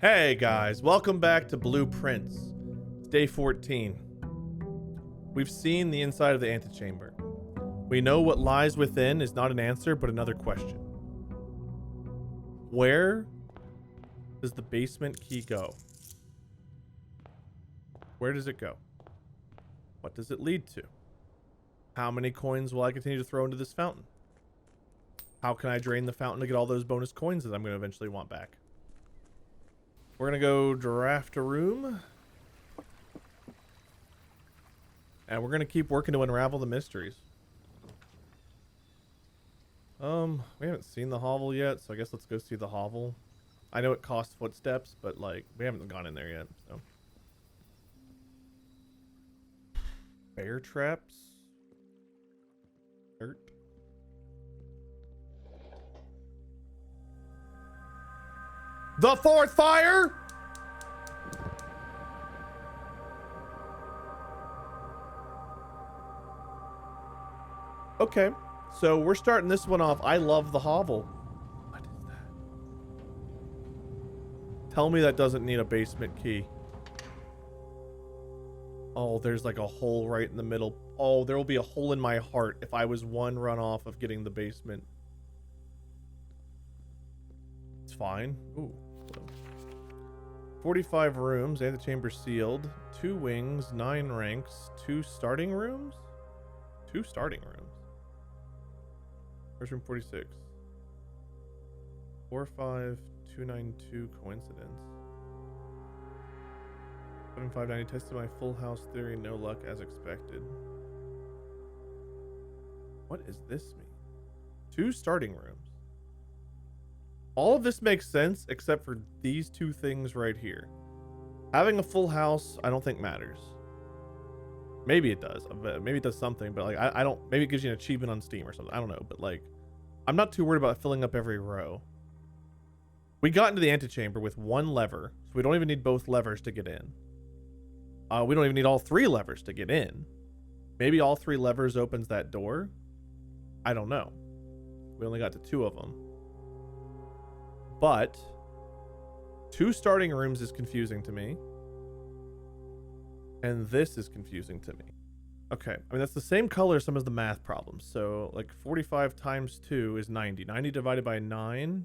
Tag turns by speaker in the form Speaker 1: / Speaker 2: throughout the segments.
Speaker 1: Hey guys, welcome back to Blueprints. It's day 14. We've seen the inside of the antechamber. We know what lies within is not an answer, but another question. Where does the basement key go? Where does it go? What does it lead to? How many coins will I continue to throw into this fountain? How can I drain the fountain to get all those bonus coins that I'm going to eventually want back? We're going to go draft a room. And we're going to keep working to unravel the mysteries. We haven't seen the hovel yet, so I guess let's go see the hovel. I know it costs footsteps, but like, we haven't gone in there yet, so. Bear traps. Dirt. The fourth fire! Okay, so we're starting this one off. I love the hovel. What is that? Tell me that doesn't need a basement key. Oh, there's like a hole right in the middle. Oh, there will be a hole in my heart if I was one run off of getting the basement. It's fine. Ooh. 45 rooms, antechamber sealed, 2 wings, 9 ranks, 2 starting rooms? 2 starting rooms. Where's room 46? 45292 coincidence. 7590 tested my full house theory, no luck as expected. What does this mean? 2 starting rooms. All of this makes sense except for these 2 things right here. Having a full house, I don't think matters. Maybe it does. Maybe it does something, but like I don't. Maybe it gives you an achievement on Steam or something. I don't know, but like, I'm not too worried about filling up every row. We got into the antechamber with 1 lever, so we don't even need both levers to get in. We don't even need all 3 levers to get in. Maybe all 3 levers opens that door. I don't know. We only got to 2 of them. But 2 starting rooms is confusing to me. And this is confusing to me. Okay, I mean, that's the same color as some of the math problems. So, like, 45 times 2 is 90. 90 divided by 9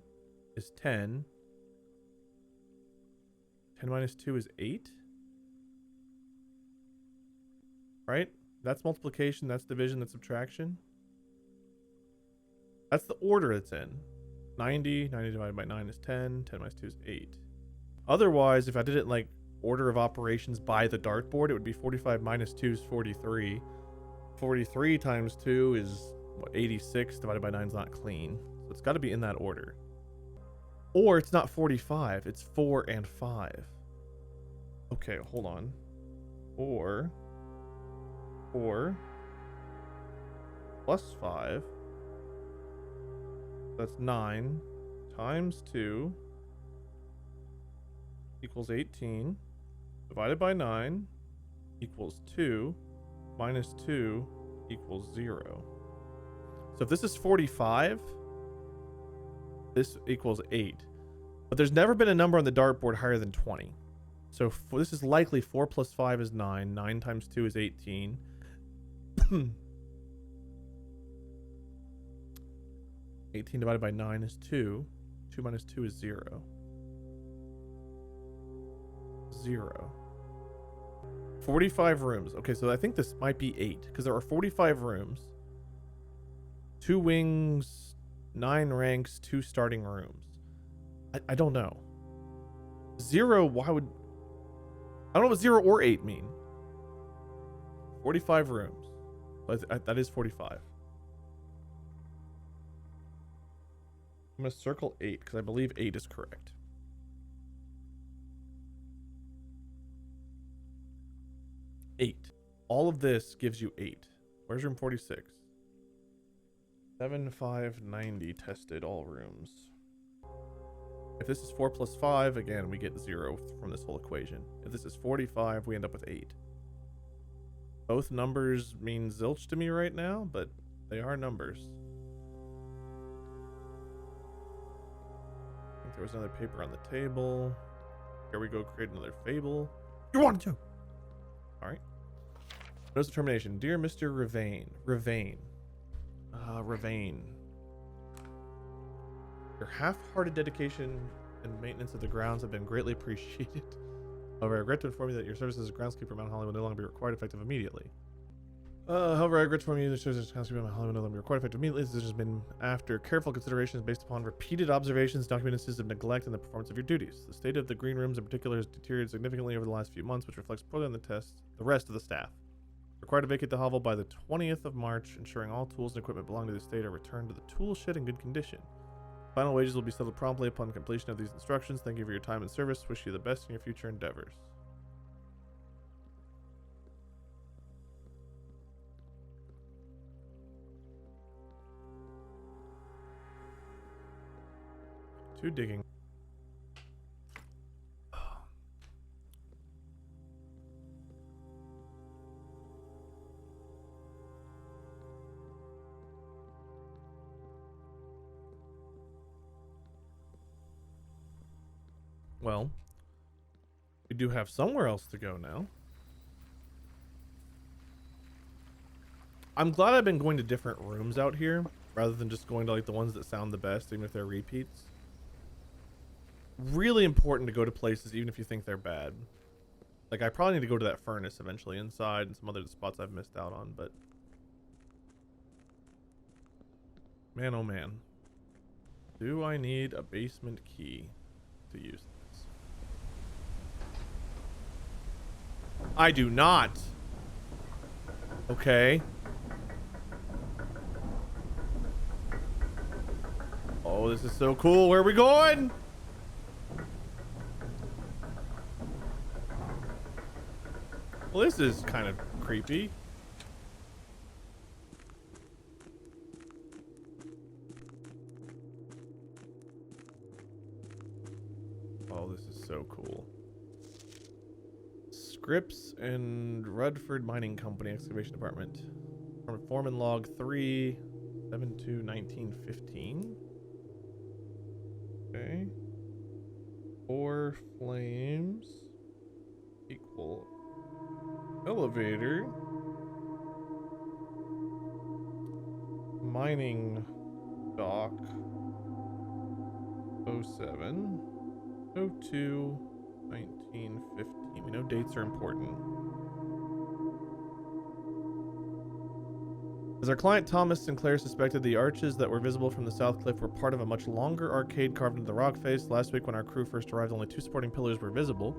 Speaker 1: is 10. 10 minus 2 is 8. Right? That's multiplication, that's division, that's subtraction. That's the order it's in. 90 divided by 9 is 10. 10 minus 2 is 8. Otherwise, if I did it like order of operations by the dartboard, it would be 45 minus 2 is 43. 43 times 2 is what, 86 divided by 9 is not clean. So it's got to be in that order. Or it's not 45, it's 4 and 5. Okay, hold on. Or 4 plus 5. That's 9 times 2 equals 18. Divided by 9 equals 2. Minus 2 equals 0. So if this is 45, this equals 8. But there's never been a number on the dartboard higher than 20. So this is likely 4 plus 5 is 9. 9 times 2 is 18. 18 divided by 9 is 2. 2 minus 2 is 0. 0. 45 rooms. Okay, so I think this might be 8, because there are 45 rooms. 2 wings, 9 ranks, 2 starting rooms. I don't know. 0, why would... I don't know what 0 or 8 mean. 45 rooms. That is 45. I'm going to circle 8 because I believe 8 is correct. 8. All of this gives you 8. Where's room 46? 7590 tested all rooms. If this is 4 plus 5, again, we get 0 from this whole equation. If this is 45, we end up with 8. Both numbers mean zilch to me right now, but they are numbers. I think there was another paper on the table. Here we go, create another fable. You wanted to. All right. Notice of termination. Dear Mr. Ravane. Ravane. Your half-hearted dedication and maintenance of the grounds have been greatly appreciated. However, I regret to inform you that your services as groundskeeper at Mount Holly will no longer be required effective immediately. However, I regret to inform you that your services as groundskeeper at Mount Holly will no longer be required effective immediately. This has been after careful considerations based upon repeated observations, documented of neglect, and the performance of your duties. The state of the green rooms in particular has deteriorated significantly over the last few months, which reflects poorly on the rest of the staff. Required to vacate the hovel by the 20th of March, ensuring all tools and equipment belonging to the estate are returned to the tool shed in good condition. Final wages will be settled promptly upon completion of these instructions. Thank you for your time and service. Wish you the best in your future endeavors. Two digging. Well, we do have somewhere else to go now. I'm glad I've been going to different rooms out here rather than just going to like the ones that sound the best, even if they're repeats. Really important to go to places even if you think they're bad. Like, I probably need to go to that furnace eventually inside and some other spots I've missed out on, but man, oh man. Do I need a basement key to use this? I do not. Okay. Oh, this is so cool. Where are we going? Well, this is kind of creepy. Oh, this is so cool. Scripps and Rudford Mining Company Excavation Department. From Foreman Log 3/72/1915. Okay. 4 flames equal elevator. Mining dock 07 02 1915. We know dates are important. As our client Thomas Sinclair suspected, the arches that were visible from the south cliff were part of a much longer arcade carved into the rock face. Last week when our crew first arrived, only 2 supporting pillars were visible.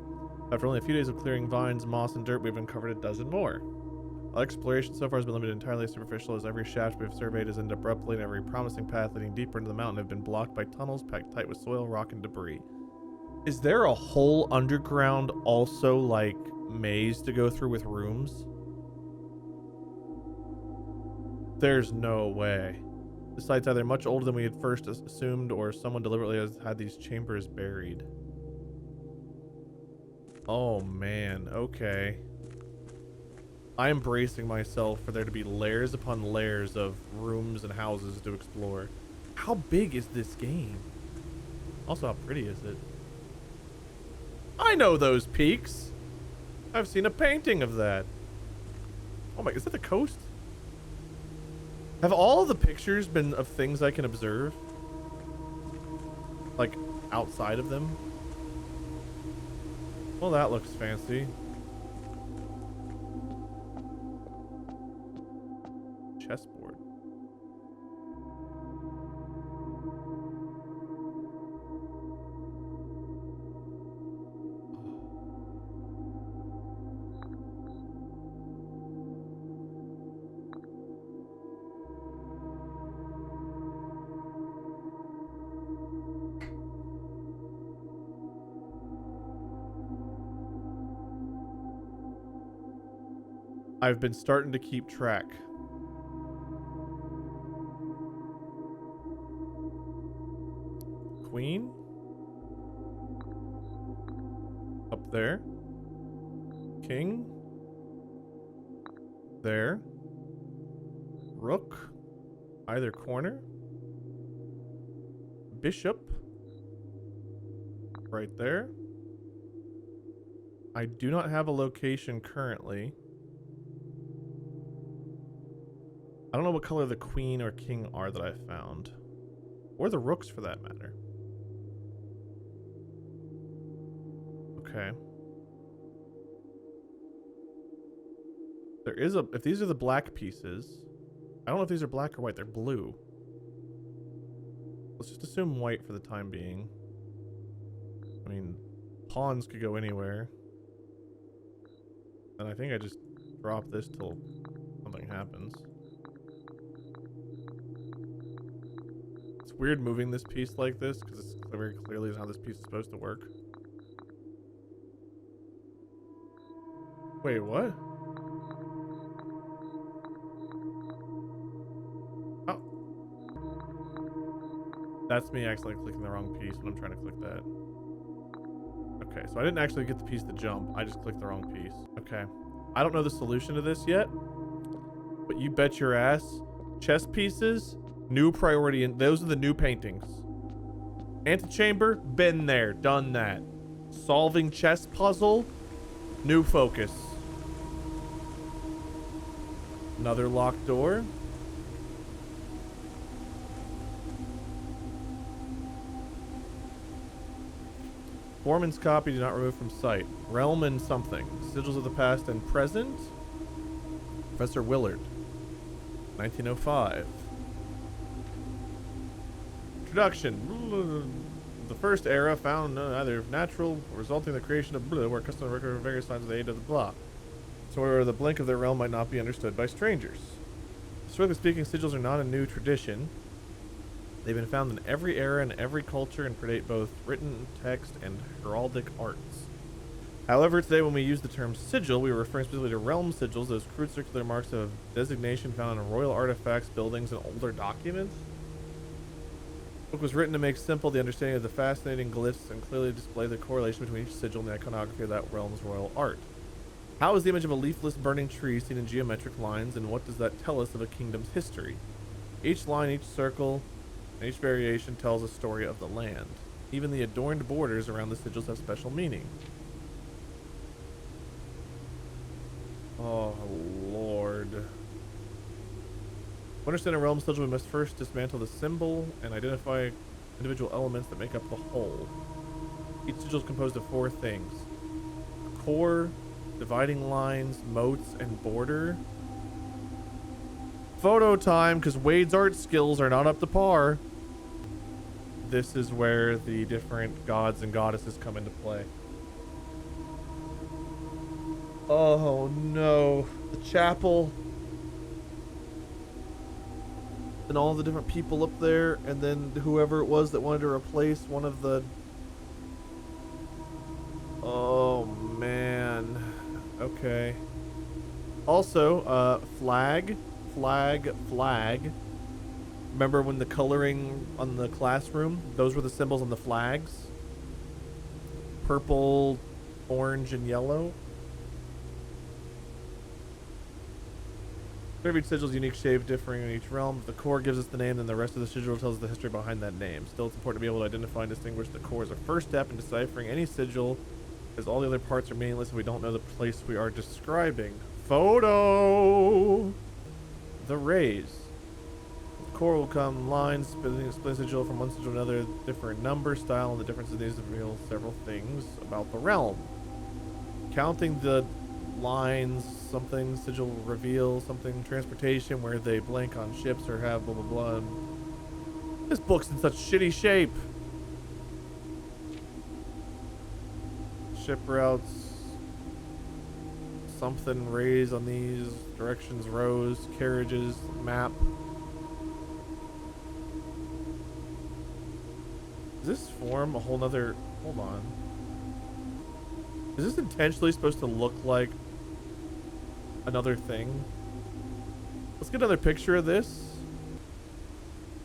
Speaker 1: After only a few days of clearing vines, moss, and dirt, we've uncovered a dozen more. Our exploration so far has been limited entirely superficial, as every shaft we've surveyed has ended abruptly, and every promising path leading deeper into the mountain have been blocked by tunnels packed tight with soil, rock, and debris. Is there a whole underground also like maze to go through with rooms? There's no way. The site's either much older than we had first assumed, or someone deliberately has had these chambers buried. Oh man, okay. I am bracing myself for there to be layers upon layers of rooms and houses to explore. How big is this game? Also, how pretty is it? I know those peaks. I've seen a painting of that. Oh my, is that the coast? Have all the pictures been of things I can observe? Like, outside of them? Well, that looks fancy. Chessboard. I've been starting to keep track. Queen. Up there. King. There. Rook. Either corner. Bishop. Right there. I do not have a location currently. I don't know what color the queen or king are that I found. Or the rooks for that matter. Okay. There is a... If these are the black pieces... I don't know if these are black or white. They're blue. Let's just assume white for the time being. I mean, pawns could go anywhere. And I think I just drop this till something happens. It's weird moving this piece like this because it's very clearly how this piece is supposed to work. Wait, what? Oh. That's me accidentally clicking the wrong piece when I'm trying to click that. Okay, so I didn't actually get the piece to jump. I just clicked the wrong piece. Okay. I don't know the solution to this yet, but you bet your ass. Chess pieces, new priority, and those are the new paintings. Antechamber, been there, done that. Solving chess puzzle, new focus. Another locked door. Foreman's copy, do not remove from sight. Realm and something. Sigils of the past and present. Professor Willard. 1905. Introduction. The first era found either natural or resulting in the creation of blue, where custom record of various signs of the aid of the blah. So where the blink of their realm might not be understood by strangers. Historically speaking, sigils are not a new tradition. They've been found in every era and every culture and predate both written text and heraldic arts. However, today when we use the term sigil, we are referring specifically to realm sigils, those crude circular marks of designation found in royal artifacts, buildings, and older documents. The book was written to make simple the understanding of the fascinating glyphs and clearly display the correlation between each sigil and the iconography of that realm's royal art. How is the image of a leafless burning tree seen in geometric lines, and what does that tell us of a kingdom's history? Each line, each circle, and each variation tells a story of the land. Even the adorned borders around the sigils have special meaning. Oh, Lord. To understand a realm sigil, we must first dismantle the symbol and identify individual elements that make up the whole. Each sigil is composed of 4 things: core, dividing lines, moats, and border. Photo time, because Wade's art skills are not up to par. This is where the different gods and goddesses come into play. Oh no, the chapel. And all the different people up there, and then whoever it was that wanted to replace one of the... Oh man. Okay. Also, flag. Remember when the coloring on the classroom, those were the symbols on the flags? Purple, orange, and yellow. Every sigil's unique shape differing in each realm. The core gives us the name, and the rest of the sigil tells us the history behind that name. Still, it's important to be able to identify and distinguish the core as a first step in deciphering any sigil, as all the other parts are meaningless if we don't know the place we are describing. Photo! The rays. The core will come lines, splitting sigil from one sigil to another, different number, style, and the differences in these reveal several things about the realm. Counting the lines, something sigil reveal, something transportation where they blank on ships or have blah blah blah. This book's in such shitty shape. Ship routes, something rays on these, directions rows, carriages, map. Does this form a whole nother... Hold on. Is this intentionally supposed to look like another thing? Let's get another picture of this.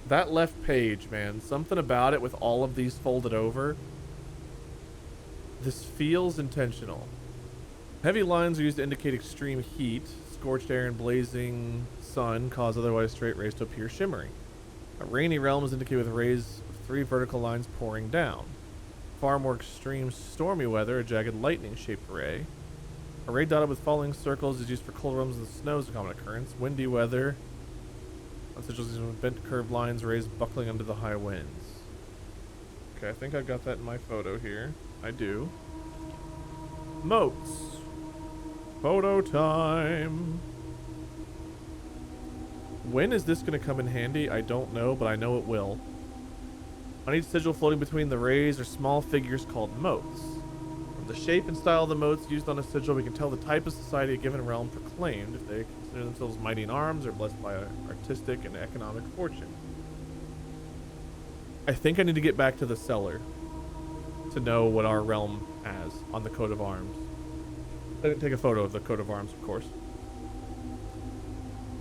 Speaker 1: That left page, man. Something about it with all of these folded over. This feels intentional. Heavy lines are used to indicate extreme heat. Scorched air and blazing sun cause otherwise straight rays to appear shimmering. A rainy realm is indicated with rays of 3 vertical lines pouring down. far more extreme stormy weather, a jagged lightning-shaped ray. A ray dotted with falling circles is used for cold realms and snow is a common occurrence. Windy weather. On sigils with bent curved lines, rays buckling under the high winds. Okay, I think I've got that in my photo here. I do. Motes. Photo time. When is this going to come in handy? I don't know, but I know it will. On each sigil floating between the rays are small figures called motes. From the shape and style of the motes used on a sigil, we can tell the type of society a given realm proclaimed, if they consider themselves mighty in arms or blessed by artistic and economic fortune. I think I need to get back to the cellar to know what our realm has on the coat of arms. I didn't take a photo of the coat of arms, of course.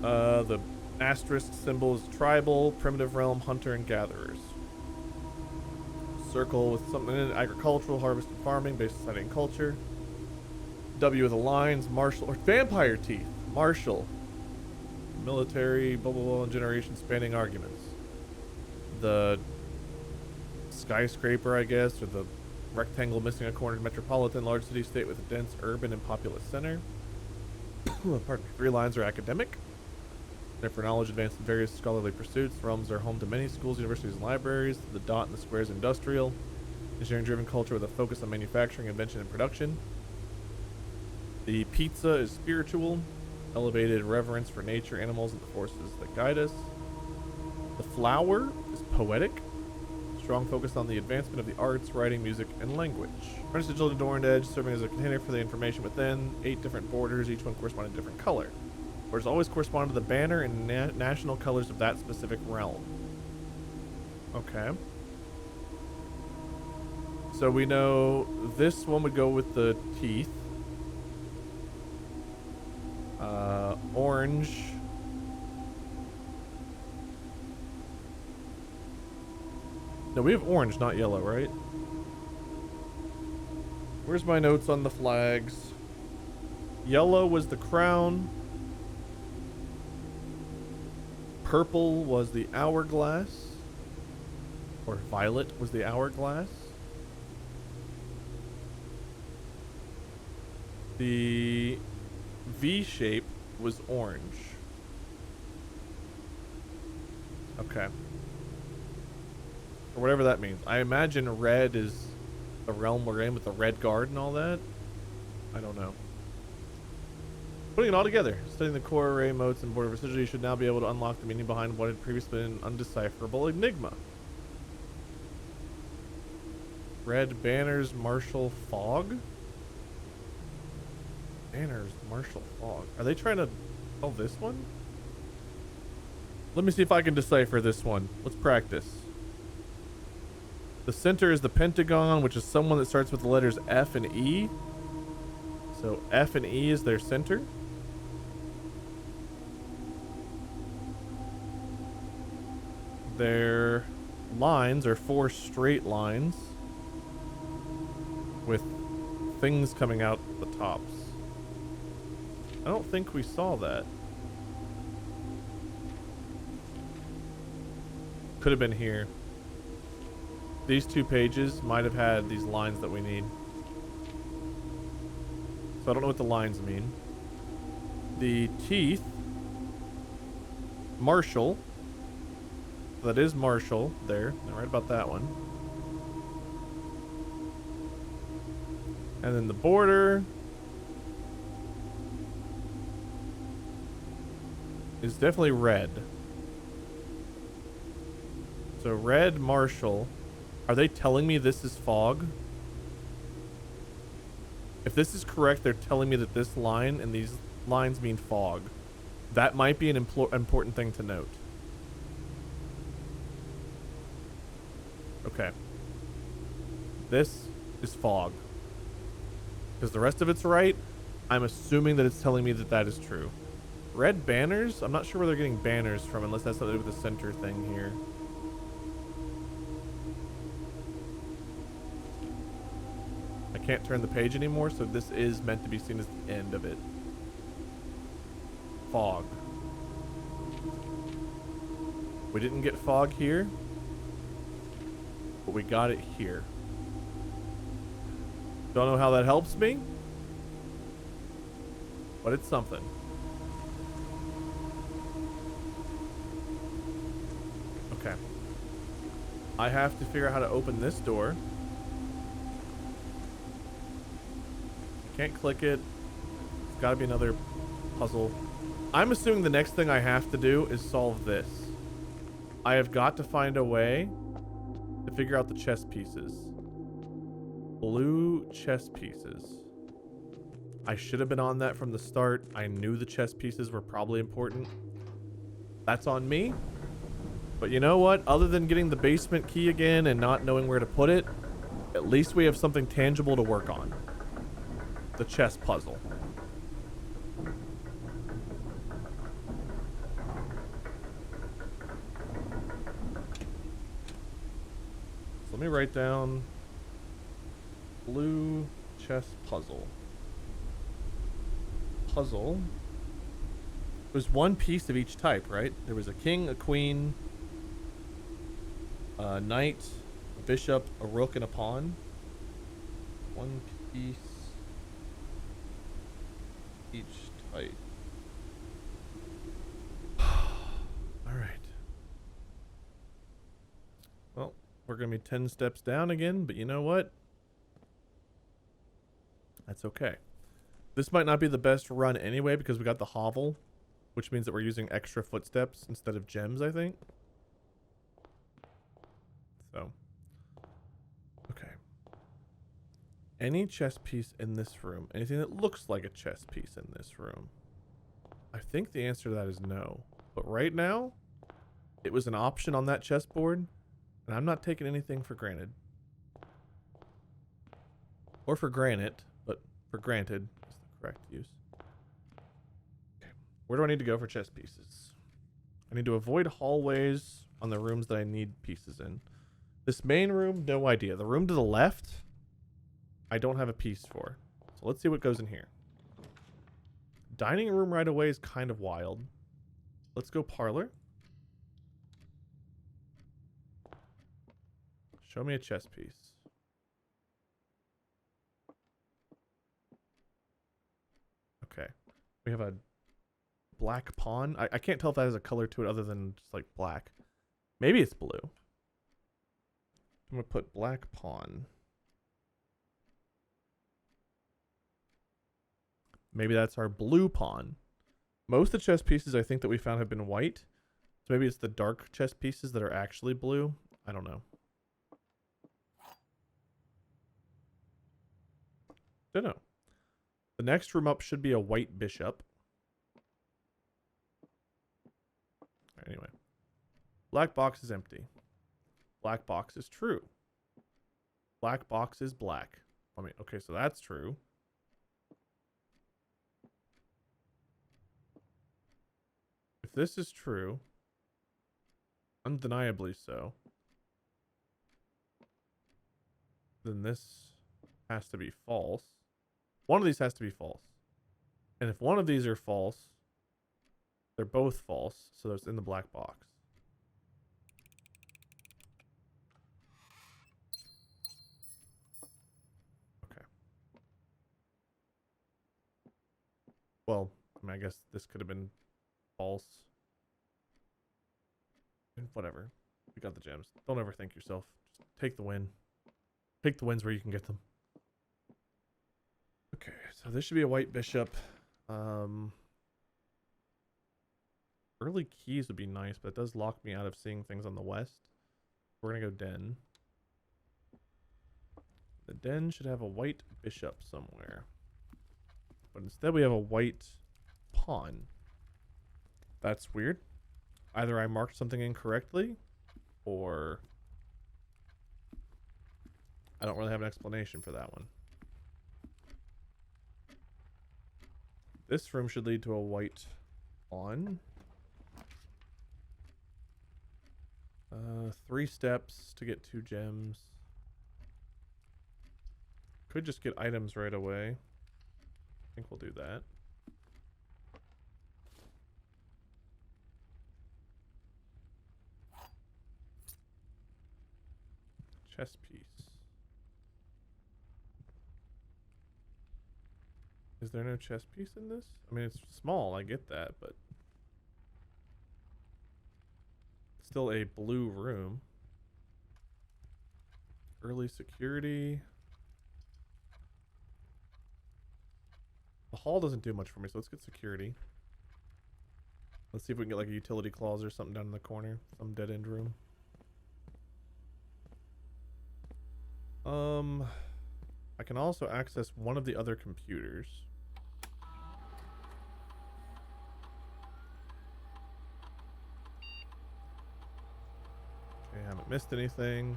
Speaker 1: The asterisk symbol is tribal, primitive realm, hunter, and gatherers. Circle with something in it, agricultural, harvest, and farming, based society and culture. W with the lines, martial, or vampire teeth, martial, military, blah, blah, blah, and generation spanning arguments. The skyscraper, I guess, or the rectangle missing a cornered metropolitan, large city state with a dense urban and populous center. Pardon me. 3 lines are academic. They're for knowledge advanced in various scholarly pursuits. Realms are home to many schools, universities, and libraries. The dot and the square is industrial. Engineering-driven culture with a focus on manufacturing, invention, and production. The pizza is spiritual. Elevated reverence for nature, animals, and the forces that guide us. The flower is poetic. Strong focus on the advancement of the arts, writing, music, and language. Furnished sigil adorned edge, serving as a container for the information within. 8 different borders, each one corresponding to a different color. Borders always correspond to the banner and national colors of that specific realm. Okay. So we know this one would go with the teeth. Orange. No, we have orange, not yellow, right? Where's my notes on the flags? Yellow was the crown. Purple was the hourglass. Or violet was the hourglass. The V shape was orange. Okay. Or whatever that means. I imagine red is the realm we're in with the red guard and all that. I don't know. Putting it all together, studying the core array modes and border residual, you should now be able to unlock the meaning behind what had previously been an undecipherable enigma. Red banners, martial fog. Banners, martial fog. Are they trying to tell this one? Let me see if I can decipher this one. Let's practice. The center is the pentagon, which is someone that starts with the letters F and E. So F and E is their center. Their lines are 4 straight lines with things coming out the tops. I don't think we saw that. Could have been here. These 2 pages might have had these lines that we need. So I don't know what the lines mean. The teeth. Martial. That is Marshall there. I'm right about that one. And then the border is definitely red. So red Marshall. Are they telling me this is fog? If this is correct, they're telling me that this line and these lines mean fog. That might be an important thing to note. Okay. This is fog. Because the rest of it's right, I'm assuming that it's telling me that that is true. Red banners? I'm not sure where they're getting banners from, unless that's something to do with the center thing here. I can't turn the page anymore, so this is meant to be seen as the end of it. Fog. We didn't get fog here, but we got it here. Don't know how that helps me, but it's something. Okay. I have to figure out how to open this door. I can't click it. It's got to be another puzzle. I'm assuming the next thing I have to do is solve this. I have got to find a way to figure out the chess pieces. Blue chess pieces. I should have been on that from the start. I knew the chess pieces were probably important. That's on me. But you know what? Other than getting the basement key again and not knowing where to put it, at least we have something tangible to work on. The chess puzzle. So let me write down blue chess puzzle. Puzzle. There's one piece of each type, right? There was a king, a queen, a knight, a bishop, a rook, and a pawn. One piece each type. Alright. Well, we're going to be 10 steps down again, but you know what? That's okay. This might not be the best run anyway because we got the hovel, which means that we're using extra footsteps instead of gems, I think. So, okay. Any chess piece in this room, anything that looks like a chess piece in this room? I think the answer to that is no. But right now, it was an option on that chessboard, and I'm not taking anything for granted. Or for granted, but for granted is the correct use. Okay. Where do I need to go for chess pieces? I need to avoid hallways on the rooms that I need pieces in. This main room, no idea. The room to the left, I don't have a piece for. So let's see what goes in here. Dining room right away is kind of wild. Let's go parlor. Show me a chess piece. Okay. We have a black pawn. I can't tell if that has a color to it other than just like black. Maybe it's blue. I'm going to put black pawn. Maybe that's our blue pawn. Most of the chess pieces I think that we found have been white. So maybe it's the dark chess pieces that are actually blue. I don't know. Don't know. The next room up should be a white bishop. Anyway. Black box is empty. Black box is true. Black box is black. I mean, okay, so that's true. If this is true, undeniably so, then this has to be false. One of these has to be false. And if one of these are false, they're both false, so it's in the black box. Okay. Well, I mean, I guess this could have been false. Whatever. We got the gems. Don't overthink yourself. Just take the win. Take the wins where you can get them. Okay, so this should be a white bishop. Early keys would be nice, but it does lock me out of seeing things on the west. We're gonna go den. The den should have a white bishop somewhere. But instead we have a white pawn. That's weird. Either I marked something incorrectly, or I don't really have an explanation for that one. This room should lead to a white pawn. 3 steps to get 2 gems. Could just get items right away. I think we'll do that. Chess piece. Is there no chess piece in this? I mean, it's small, I get that, but it's still a blue room. Early security. The hall doesn't do much for me, so let's get security. Let's see if we can get like a utility clause or something down in the corner. Some dead end room. I can also access one of the other computers. Okay, haven't missed anything.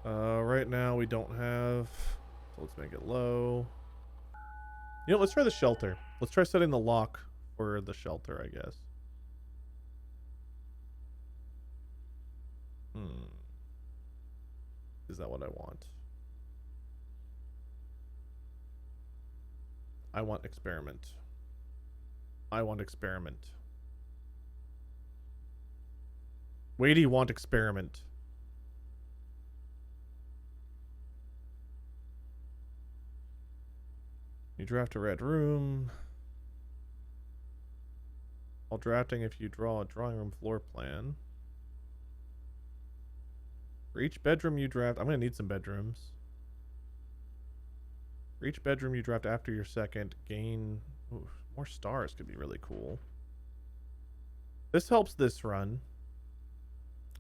Speaker 1: Right now we don't have, so let's make it low. You know, let's try the shelter. Let's try setting the lock for the shelter, I guess. Is that what I want? I want experiment. I want experiment. Wait, you want experiment? You draft a red room. While drafting, if you draw a drawing room floor plan. For each bedroom you draft, I'm going to need some bedrooms. For each bedroom you draft after your second, gain... Ooh, more stars could be really cool. This helps this run,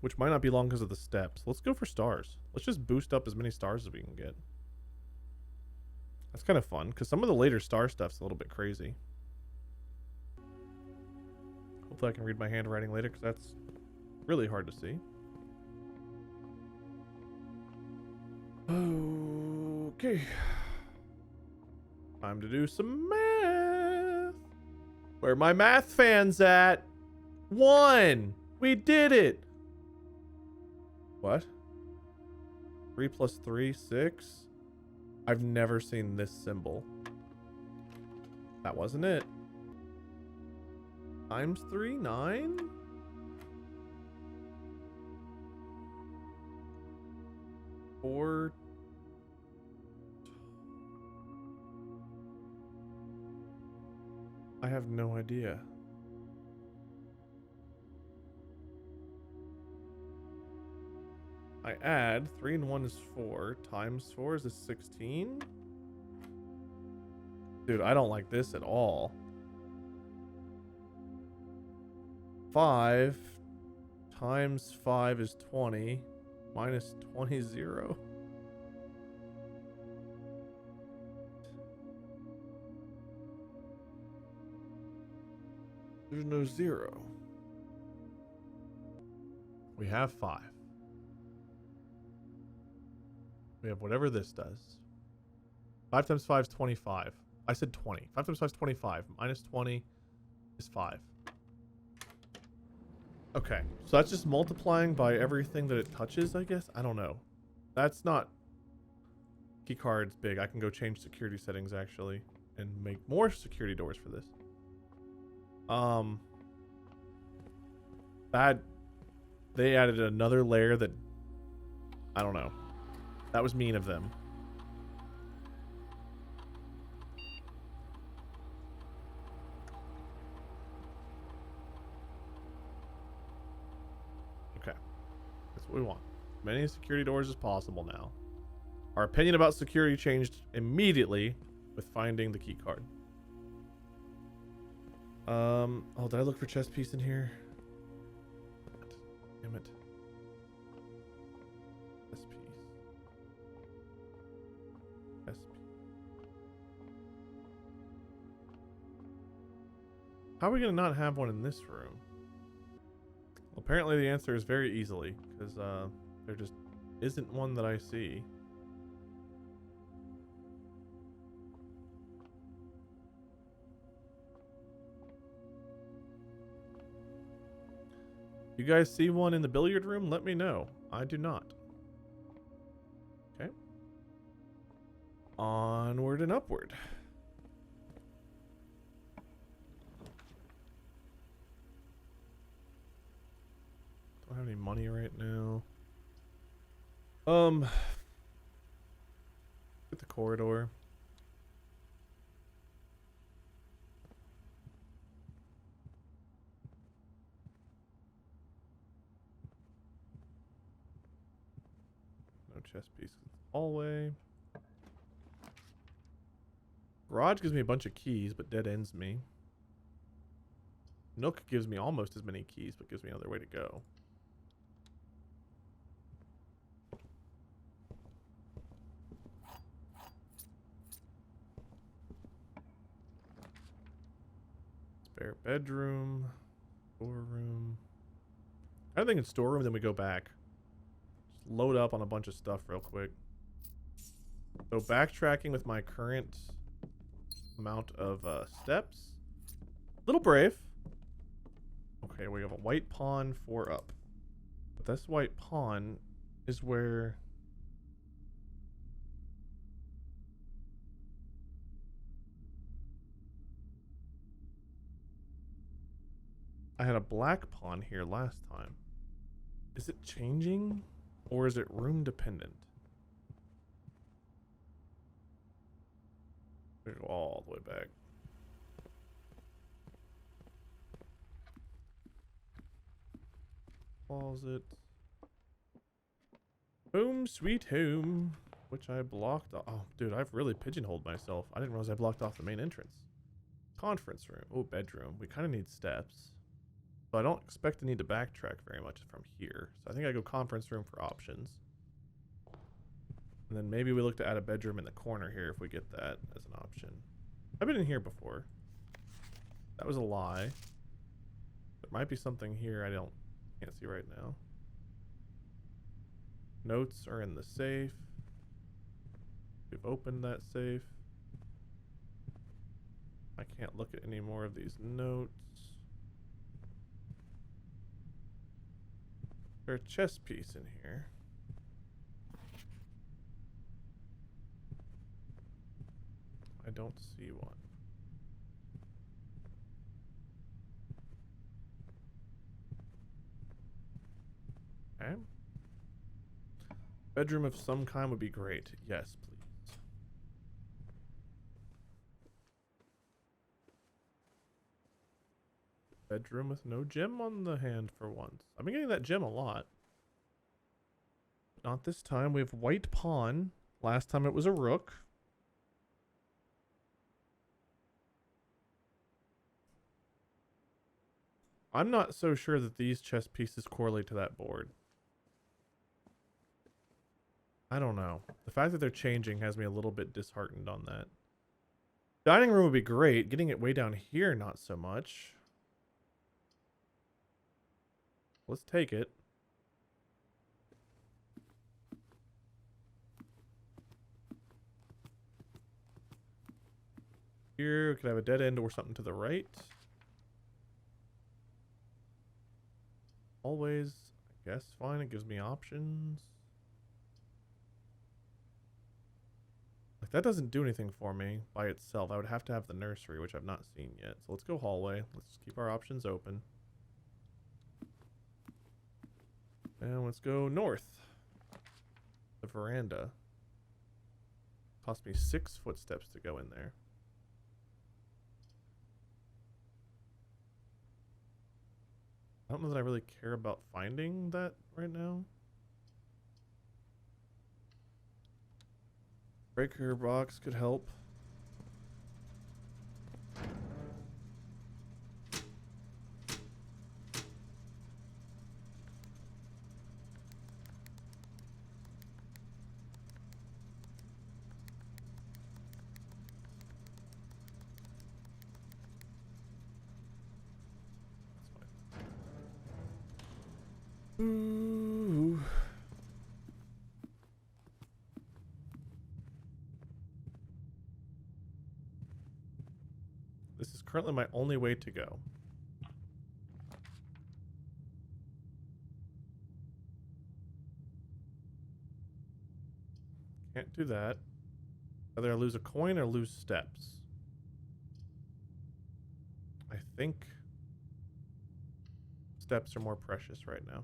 Speaker 1: which might not be long because of the steps. Let's go for stars. Let's just boost up as many stars as we can get. That's kind of fun, because some of the later star stuff's a little bit crazy. Hopefully I can read my handwriting later, because that's really hard to see. Okay. Time to do some math. Where are my math fans at? 1! We did it! What? 3 plus 3, 6? I've never seen this symbol. That wasn't it. Times 3, 9? Four. I have no idea. I add 3 and 1 is 4 times 4 is 16. Dude, I don't like this at all. 5 times 5 is 20 minus 20 is 0. There's no 0. We have 5. We have whatever this does. 5 times 5 is 25. I said 20. 5 times 5 is 25. Minus 20 is 5. Okay. So that's just multiplying by everything that it touches, I guess? I don't know. That's not... Keycard's big. I can go change security settings, actually. And make more security doors for this. They added another layer that... I don't know. That was mean of them. Okay. That's what we want. As many security doors as possible now. Our opinion about security changed immediately with finding the key card. Oh, did I look for chess piece in here? Damn it. Chess piece. Chess piece. How are we gonna not have one in this room? Well, apparently the answer is very easily, because there just isn't one that I see. You guys see one in the billiard room? Let me know. I do not. Okay. Onward and upward. Don't have any money right now. Get the corridor. chest piece. Hallway. Garage gives me a bunch of keys, but dead ends me. Nook gives me almost as many keys, but gives me another way to go. Spare bedroom. Storeroom. I think it's storeroom, then we go back. Just load up on a bunch of stuff real quick. So backtracking with my current amount of steps. Little brave. Okay, we have a white pawn 4 up. But this white pawn is where... I had a black pawn here last time. Is it changing? Or is it room dependent? We go all the way back. Closet. Home sweet home. Which I blocked off. Oh, dude, I've really pigeonholed myself. I didn't realize I blocked off the main entrance. Conference room. Oh, bedroom. We kind of need steps. So I don't expect to need to backtrack very much from here. So I think I go conference room for options. And then maybe we look to add a bedroom in the corner here if we get that as an option. I've been in here before. That was a lie. There might be something here can't see right now. Notes are in the safe. We've opened that safe. I can't look at any more of these notes. There's a chess piece in here. I don't see one. Okay. Bedroom of some kind would be great. Yes, please. Bedroom with no gem on the hand for once. I've been getting that gem a lot. Not this time. We have white pawn. Last time it was a rook. I'm not so sure that these chess pieces correlate to that board. I don't know. The fact that they're changing has me a little bit disheartened on that. Dining room would be great. Getting it way down here, not so much. Let's take it. Here, we could have a dead end or something to the right. Always, I guess, fine. It gives me options. Like, that doesn't do anything for me by itself. I would have to have the nursery, which I've not seen yet. So let's go hallway. Let's keep our options open. And let's go north. The veranda. Cost me 6 footsteps to go in there. I don't know that I really care about finding that right now. Breaker box could help. Ooh. This is currently my only way to go. Can't do that. Either I lose a coin or lose steps. I think steps are more precious right now.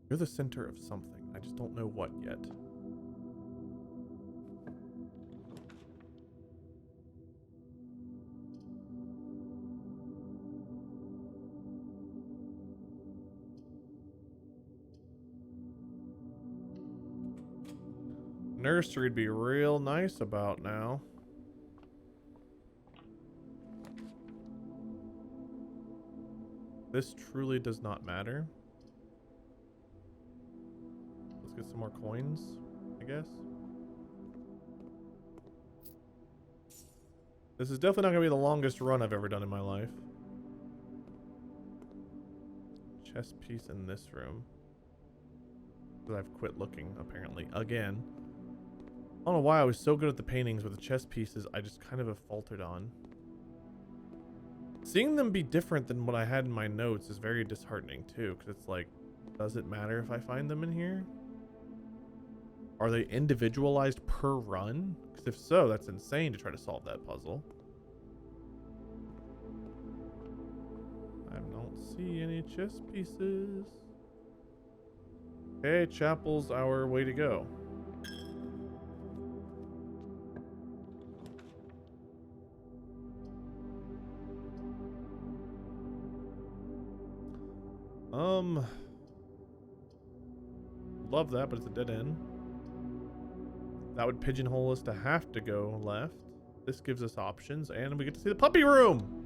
Speaker 1: You're the center of something. I just don't know what yet. Nursery'd be real nice about now. This truly does not matter. Let's get some more coins, I guess. This is definitely not going to be the longest run I've ever done in my life. Chess piece in this room. Because I've quit looking, apparently, again. I don't know why I was so good at the paintings with the chess pieces, I just kind of have faltered on. Seeing them be different than what I had in my notes is very disheartening, too. Because it's like, does it matter if I find them in here? Are they individualized per run? Because if so, that's insane to try to solve that puzzle. I don't see any chess pieces. Okay, chapel's our way to go. Love that, but it's a dead end. That would pigeonhole us to have to go left. This gives us options, and we get to see the puppy room.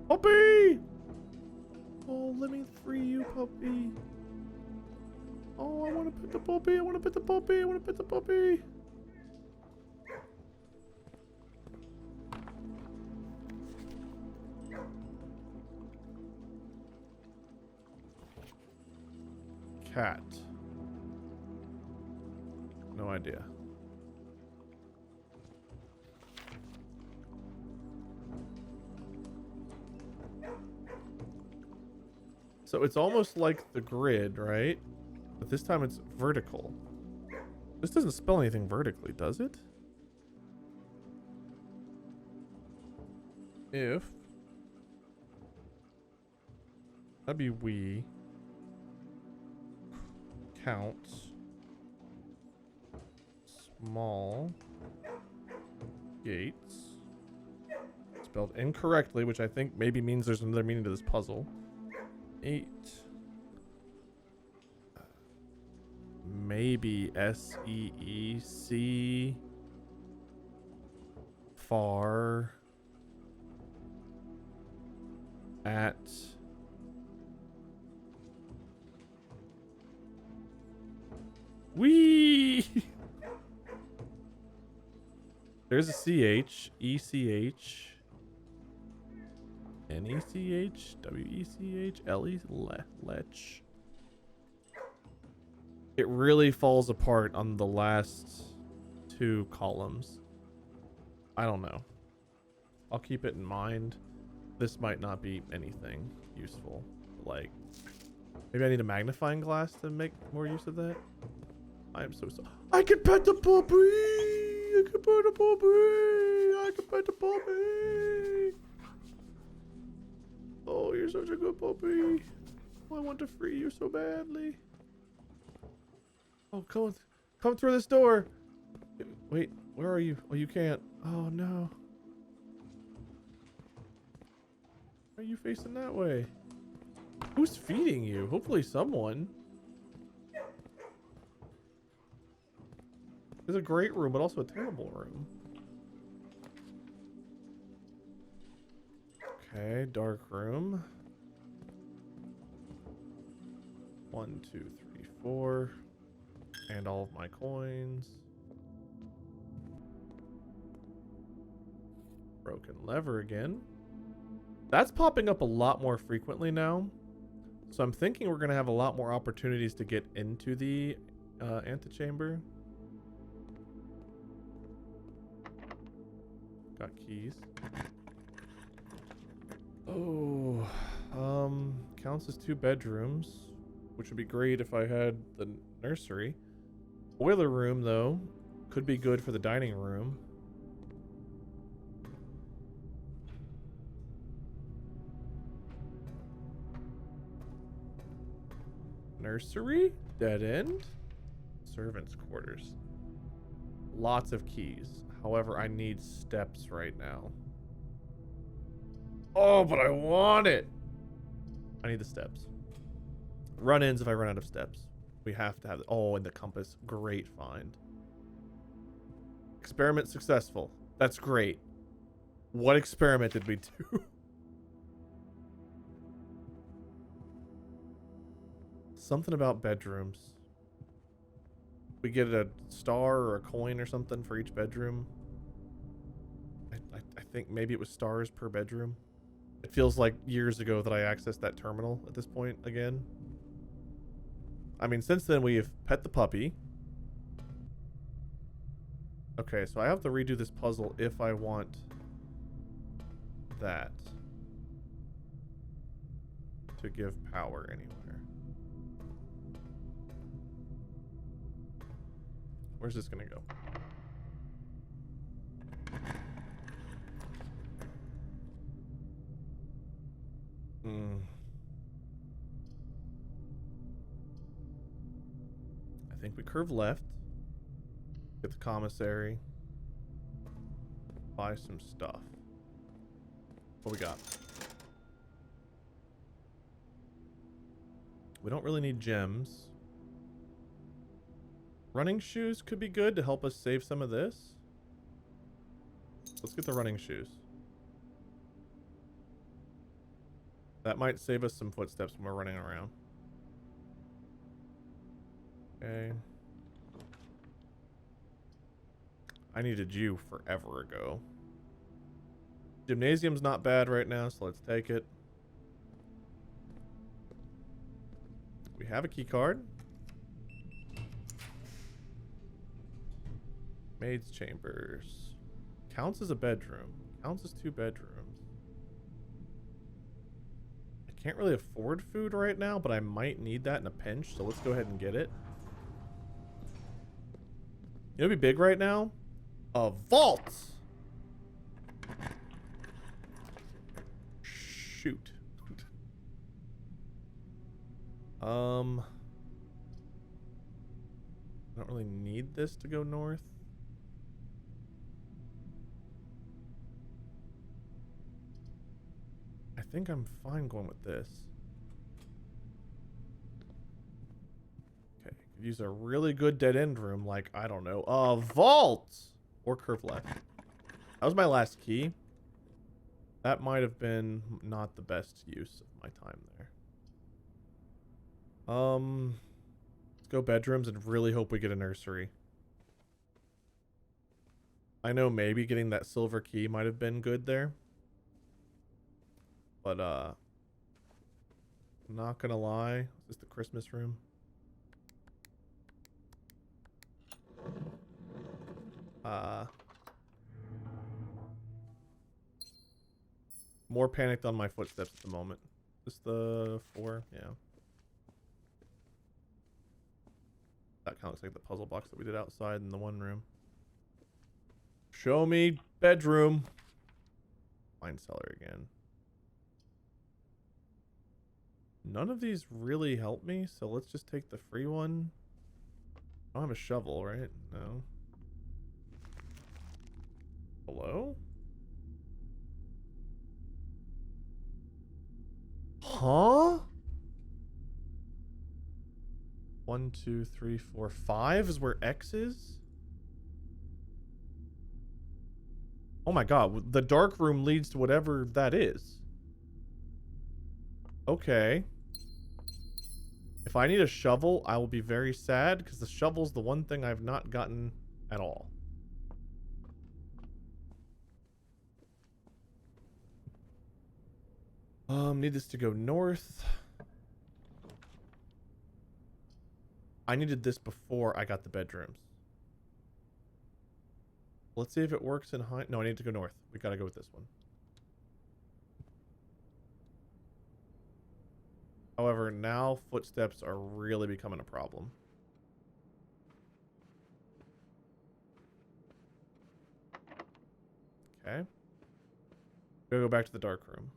Speaker 1: Puppy! Oh, let me free you, puppy. Oh, I want to pet the puppy. I want to pet the puppy. I want to pet the puppy. Cat. No idea. So it's almost like the grid, right? But this time it's vertical. This doesn't spell anything vertically, does it? If that'd be we count small gates spelled incorrectly, which I think maybe means there's another meaning to this puzzle. 8 maybe SEEC far at wee. There's a CH, ECH, NECH, WECH, LE, lech. It really falls apart on the last two columns. I don't know. I'll keep it in mind. This might not be anything useful. Like, maybe I need a magnifying glass to make more use of that. I am so sorry. I can pet the puppy! I can pet the puppy! I can pet the puppy! Oh, you're such a good puppy. Oh, I want to free you so badly. Oh, come through this door. Wait, where are you? Oh, you can't. Oh, no. Why are you facing that way? Who's feeding you? Hopefully someone. It's a great room, but also a terrible room. Okay, dark room. 1, 2, 3, 4. And all of my coins. Broken lever again. That's popping up a lot more frequently now. So I'm thinking we're going to have a lot more opportunities to get into the antechamber. Got keys. Oh, counts as 2 bedrooms, which would be great if I had the nursery. Boiler room, though, could be good for the dining room. Nursery, dead end. Servants' quarters. Lots of keys. However, I need steps right now. Oh, but I want it. I need the steps. Run-ins if I run out of steps. We have to have it. Oh, and the compass. Great find. Experiment successful. That's great. What experiment did we do? Something about bedrooms. We get a star or a coin or something for each bedroom. I think maybe it was stars per bedroom. It feels like years ago that I accessed that terminal at this point again. I mean, since then we've pet the puppy. Okay, so I have to redo this puzzle if I want that to give power anywhere. Where's this gonna go? I think we curve left. Get the commissary. Buy some stuff. What we got? We don't really need gems. Running shoes could be good to help us save some of this. Let's get the running shoes. That might save us some footsteps when we're running around. Okay. I needed you forever ago. Gymnasium's not bad right now, so let's take it. We have a key card. Maid's chambers. Counts as a bedroom. Counts as 2 bedrooms. I can't really afford food right now, but I might need that in a pinch, so let's go ahead and get it. You know what'd be big right now? A vault! Shoot. I don't really need this to go north. I think I'm fine going with this. Okay, could use a really good dead end room, like, I don't know, a vault! Or curve left. That was my last key. That might have been not the best use of my time there. Let's go bedrooms and really hope we get a nursery. I know maybe getting that silver key might have been good there. But, I'm not gonna lie. Is this the Christmas room? More panicked on my footsteps at the moment. Is this the 4? Yeah. That kind of looks like the puzzle box that we did outside in the one room. Show me bedroom. Wine cellar again. None of these really help me, so let's just take the free one. I don't have a shovel, right? No. Hello? Huh? 1, 2, 3, 4, 5 is where X is? Oh my god, the dark room leads to whatever that is. Okay. If I need a shovel, I will be very sad, because the shovel's the one thing I've not gotten at all. Need this to go north. I needed this before I got the bedrooms. Let's see if it works in high. No, I need to go north. We gotta go with this one. However, now footsteps are really becoming a problem. Okay. Go back to the dark room.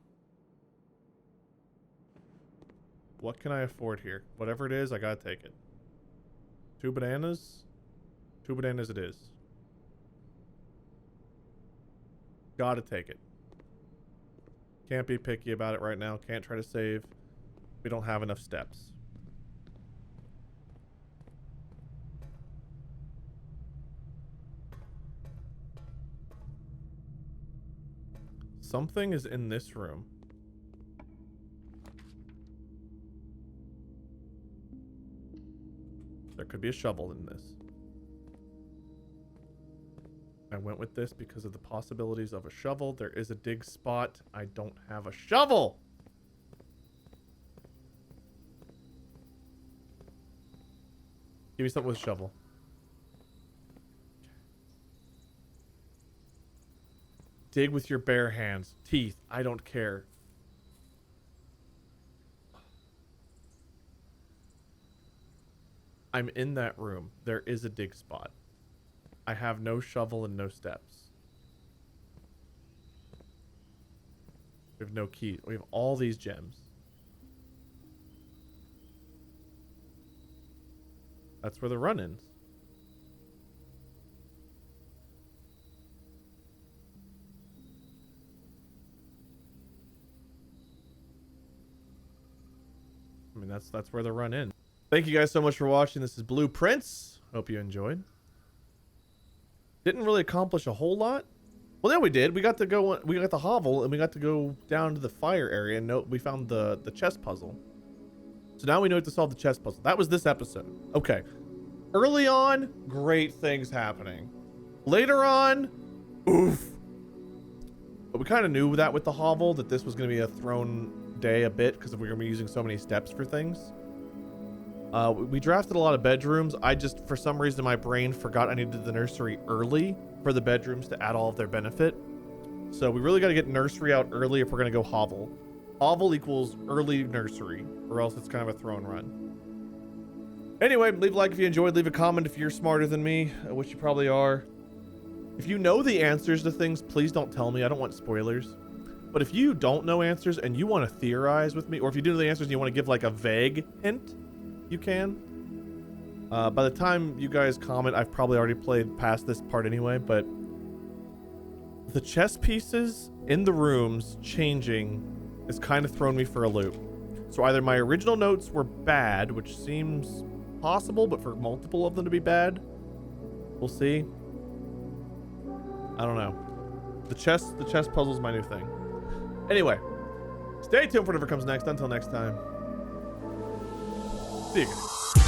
Speaker 1: What can I afford here? Whatever it is, I gotta take it. 2 bananas? 2 bananas it is. Gotta take it. Can't be picky about it right now. Can't try to save. We don't have enough steps. Something is in this room. There could be a shovel in this. I went with this because of the possibilities of a shovel. There is a dig spot. I don't have a shovel. Give me something with a shovel. Dig with your bare hands. Teeth. I don't care. I'm in that room. There is a dig spot. I have no shovel and no steps. We have no key. We have all these gems. That's where the run ends. I mean, that's where the run ends. Thank you guys so much for watching. This is Blue Prince. Hope you enjoyed. Didn't really accomplish a whole lot. Well, yeah, we did. We got to go. We got the hovel, and we got to go down to the fire area. And we found the chess puzzle. So now we know how to solve the chess puzzle. That was this episode. Okay. Early on, great things happening. Later on, oof. But we kind of knew that with the hovel that this was going to be a throne day a bit because we were going to be using so many steps for things. We drafted a lot of bedrooms. I just, for some reason, my brain forgot I needed the nursery early for the bedrooms to add all of their benefit. So we really got to get nursery out early if we're going to go hovel. Hovel equals early nursery, or else it's kind of a throne run. Anyway, leave a like if you enjoyed. Leave a comment if you're smarter than me, which you probably are. If you know the answers to things, please don't tell me. I don't want spoilers. But if you don't know answers and you want to theorize with me, or if you do know the answers and you want to give like a vague hint, you can. By the time you guys comment, I've probably already played past this part anyway, but the chess pieces in the rooms changing has kind of thrown me for a loop. So either my original notes were bad, which seems possible, but for multiple of them to be bad, we'll see. I don't know. The chess puzzle is my new thing. Anyway, stay tuned for whatever comes next. Until next time. See you guys.